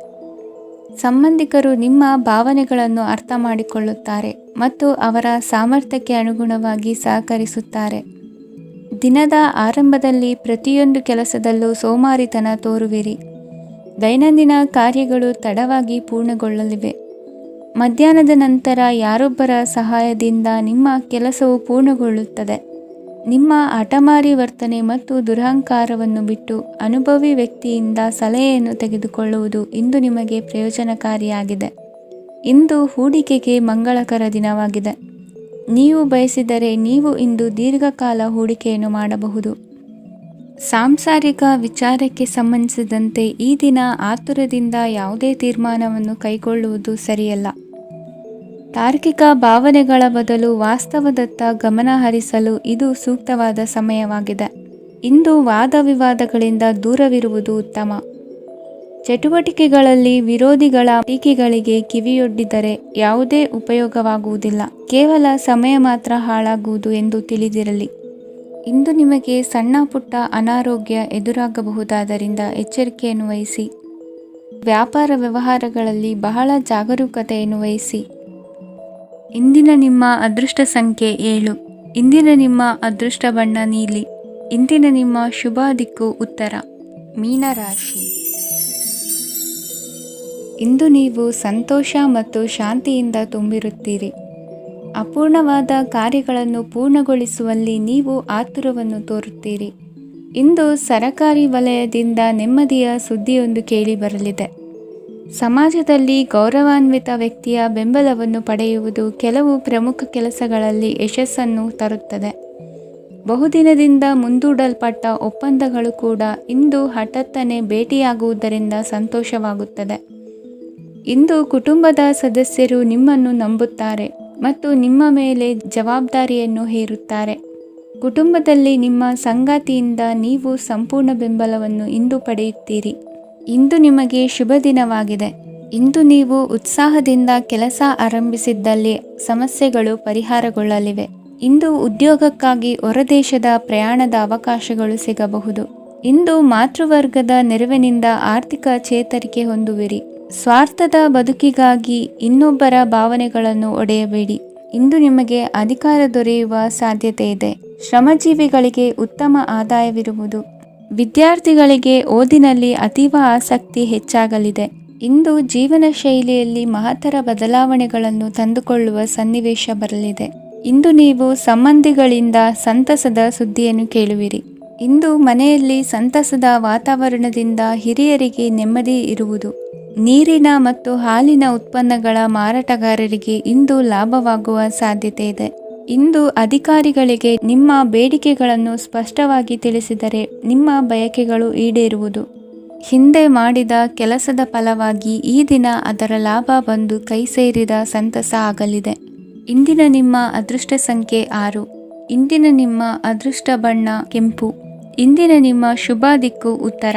ಸಂಬಂಧಿಕರು ನಿಮ್ಮ ಭಾವನೆಗಳನ್ನು ಅರ್ಥ ಮಾಡಿಕೊಳ್ಳುತ್ತಾರೆ ಮತ್ತು ಅವರ ಸಾಮರ್ಥ್ಯಕ್ಕೆ ಅನುಗುಣವಾಗಿ ಸಹಕರಿಸುತ್ತಾರೆ. ದಿನದ ಆರಂಭದಲ್ಲಿ ಪ್ರತಿಯೊಂದು ಕೆಲಸದಲ್ಲೂ ಸೋಮಾರಿತನ ತೋರುವಿರಿ. ದೈನಂದಿನ ಕಾರ್ಯಗಳು ತಡವಾಗಿ ಪೂರ್ಣಗೊಳ್ಳಲಿವೆ. ಮಧ್ಯಾಹ್ನದ ನಂತರ ಯಾರೊಬ್ಬರ ಸಹಾಯದಿಂದ ನಿಮ್ಮ ಕೆಲಸವು ಪೂರ್ಣಗೊಳ್ಳುತ್ತದೆ. ನಿಮ್ಮ ಹಠಮಾರಿ ವರ್ತನೆ ಮತ್ತು ದುರಹಂಕಾರವನ್ನು ಬಿಟ್ಟು ಅನುಭವಿ ವ್ಯಕ್ತಿಯಿಂದ ಸಲಹೆಯನ್ನು ತೆಗೆದುಕೊಳ್ಳುವುದು ಇಂದು ನಿಮಗೆ ಪ್ರಯೋಜನಕಾರಿಯಾಗಿದೆ. ಇಂದು ಹೂಡಿಕೆಗೆ ಮಂಗಳಕರ ದಿನವಾಗಿದೆ. ನೀವು ಬಯಸಿದರೆ ನೀವು ಇಂದು ದೀರ್ಘಕಾಲ ಹೂಡಿಕೆಯನ್ನು ಮಾಡಬಹುದು. ಸಾಂಸಾರಿಕ ವಿಚಾರಕ್ಕೆ ಸಂಬಂಧಿಸಿದಂತೆ ಈ ದಿನ ಆತುರದಿಂದ ಯಾವುದೇ ತೀರ್ಮಾನವನ್ನು ಕೈಗೊಳ್ಳುವುದು ಸರಿಯಲ್ಲ. ತಾರ್ಕಿಕ ಭಾವನೆಗಳ ಬದಲು ವಾಸ್ತವದತ್ತ ಗಮನ ಹರಿಸಲು ಇದು ಸೂಕ್ತವಾದ ಸಮಯವಾಗಿದೆ. ಇಂದು ವಾದ ವಿವಾದಗಳಿಂದ ದೂರವಿರುವುದು ಉತ್ತಮ. ಚಟುವಟಿಕೆಗಳಲ್ಲಿ ವಿರೋಧಿಗಳ ಟೀಕೆಗಳಿಗೆ ಕಿವಿಯೊಡ್ಡಿದರೆ ಯಾವುದೇ ಉಪಯೋಗವಾಗುವುದಿಲ್ಲ, ಕೇವಲ ಸಮಯ ಮಾತ್ರ ಹಾಳಾಗುವುದು ಎಂದು ತಿಳಿದಿರಲಿ. ಇಂದು ನಿಮಗೆ ಸಣ್ಣ ಪುಟ್ಟ ಅನಾರೋಗ್ಯ ಎದುರಾಗಬಹುದಾದ್ದರಿಂದ ಎಚ್ಚರಿಕೆಯನ್ನು ವಹಿಸಿ. ವ್ಯಾಪಾರ ವ್ಯವಹಾರಗಳಲ್ಲಿ ಬಹಳ ಜಾಗರೂಕತೆಯನ್ನು ವಹಿಸಿ. ಇಂದಿನ ನಿಮ್ಮ ಅದೃಷ್ಟ ಸಂಖ್ಯೆ 7. ಇಂದಿನ ನಿಮ್ಮ ಅದೃಷ್ಟ ಬಣ್ಣ ನೀಲಿ. ಇಂದಿನ ನಿಮ್ಮ ಶುಭ ದಿಕ್ಕು ಉತ್ತರ. ಮೀನರಾಶಿ. ಇಂದು ನೀವು ಸಂತೋಷ ಮತ್ತು ಶಾಂತಿಯಿಂದ ತುಂಬಿರುತ್ತೀರಿ. ಅಪೂರ್ಣವಾದ ಕಾರ್ಯಗಳನ್ನು ಪೂರ್ಣಗೊಳಿಸುವಲ್ಲಿ ನೀವು ಆತುರವನ್ನು ತೋರುತ್ತೀರಿ. ಇಂದು ಸರಕಾರಿ ವಲಯದಿಂದ ನೆಮ್ಮದಿಯ ಸುದ್ದಿಯೊಂದು ಕೇಳಿಬರಲಿದೆ. ಸಮಾಜದಲ್ಲಿ ಗೌರವಾನ್ವಿತ ವ್ಯಕ್ತಿಯ ಬೆಂಬಲವನ್ನು ಪಡೆಯುವುದು ಕೆಲವು ಪ್ರಮುಖ ಕೆಲಸಗಳಲ್ಲಿ ಯಶಸ್ಸನ್ನು ತರುತ್ತದೆ. ಬಹುದಿನದಿಂದ ಮುಂದೂಡಲ್ಪಟ್ಟ ಒಪ್ಪಂದಗಳು ಕೂಡ ಇಂದು ಹಠಾತ್ತನೆ ಭೇಟಿಯಾಗುವುದರಿಂದ ಸಂತೋಷವಾಗುತ್ತದೆ. ಇಂದು ಕುಟುಂಬದ ಸದಸ್ಯರು ನಿಮ್ಮನ್ನು ನಂಬುತ್ತಾರೆ ಮತ್ತು ನಿಮ್ಮ ಮೇಲೆ ಜವಾಬ್ದಾರಿಯನ್ನು ಹೇರುತ್ತಾರೆ. ಕುಟುಂಬದಲ್ಲಿ ನಿಮ್ಮ ಸಂಗಾತಿಯಿಂದ ನೀವು ಸಂಪೂರ್ಣ ಬೆಂಬಲವನ್ನು ಇಂದು ಪಡೆಯುತ್ತೀರಿ. ಇಂದು ನಿಮಗೆ ಶುಭ ದಿನವಾಗಿದೆ. ಇಂದು ನೀವು ಉತ್ಸಾಹದಿಂದ ಕೆಲಸ ಆರಂಭಿಸಿದ್ದಲ್ಲಿ ಸಮಸ್ಯೆಗಳು ಪರಿಹಾರಗೊಳ್ಳಲಿವೆ. ಇಂದು ಉದ್ಯೋಗಕ್ಕಾಗಿ ಹೊರದೇಶದ ಪ್ರಯಾಣದ ಅವಕಾಶಗಳು ಸಿಗಬಹುದು. ಇಂದು ಮಾತೃವರ್ಗದ ನೆರವಿನಿಂದ ಆರ್ಥಿಕ ಚೇತರಿಕೆ ಹೊಂದುವಿರಿ. ಸ್ವಾರ್ಥದ ಬದುಕಿಗಾಗಿ ಇನ್ನೊಬ್ಬರ ಭಾವನೆಗಳನ್ನು ಒಡೆಯಬೇಡಿ. ಇಂದು ನಿಮಗೆ ಅಧಿಕಾರ ದೊರೆಯುವ ಸಾಧ್ಯತೆ ಇದೆ. ಶ್ರಮಜೀವಿಗಳಿಗೆ ಉತ್ತಮ ಆದಾಯವಿರುವುದು. ವಿದ್ಯಾರ್ಥಿಗಳಿಗೆ ಓದಿನಲ್ಲಿ ಅತೀವ ಆಸಕ್ತಿ ಹೆಚ್ಚಾಗಲಿದೆ. ಇಂದು ಜೀವನ ಶೈಲಿಯಲ್ಲಿ ಮಹತ್ತರ ಬದಲಾವಣೆಗಳನ್ನು ತಂದುಕೊಳ್ಳುವ ಸನ್ನಿವೇಶ ಬರಲಿದೆ. ಇಂದು ನೀವು ಸಂಬಂಧಿಗಳಿಂದ ಸಂತಸದ ಸುದ್ದಿಯನ್ನು ಕೇಳುವಿರಿ. ಇಂದು ಮನೆಯಲ್ಲಿ ಸಂತಸದ ವಾತಾವರಣದಿಂದ ಹಿರಿಯರಿಗೆ ನೆಮ್ಮದಿ ಇರುವುದು. ನೀರಿನ ಮತ್ತು ಹಾಲಿನ ಉತ್ಪನ್ನಗಳ ಮಾರಾಟಗಾರರಿಗೆ ಇಂದು ಲಾಭವಾಗುವ ಸಾಧ್ಯತೆ ಇದೆ. ಇಂದು ಅಧಿಕಾರಿಗಳಿಗೆ ನಿಮ್ಮ ಬೇಡಿಕೆಗಳನ್ನು ಸ್ಪಷ್ಟವಾಗಿ ತಿಳಿಸಿದರೆ ನಿಮ್ಮ ಬಯಕೆಗಳು ಈಡೇರುವುದು. ಹಿಂದೆ ಮಾಡಿದ ಕೆಲಸದ ಫಲವಾಗಿ ಈ ದಿನ ಅದರ ಲಾಭ ಬಂದು ಕೈ ಸೇರಿದ ಸಂತಸ ಆಗಲಿದೆ. ಇಂದಿನ ನಿಮ್ಮ ಅದೃಷ್ಟ ಸಂಖ್ಯೆ 6. ಇಂದಿನ ನಿಮ್ಮ ಅದೃಷ್ಟ ಬಣ್ಣ ಕೆಂಪು. ಇಂದಿನ ನಿಮ್ಮ ಶುಭ ದಿಕ್ಕು ಉತ್ತರ.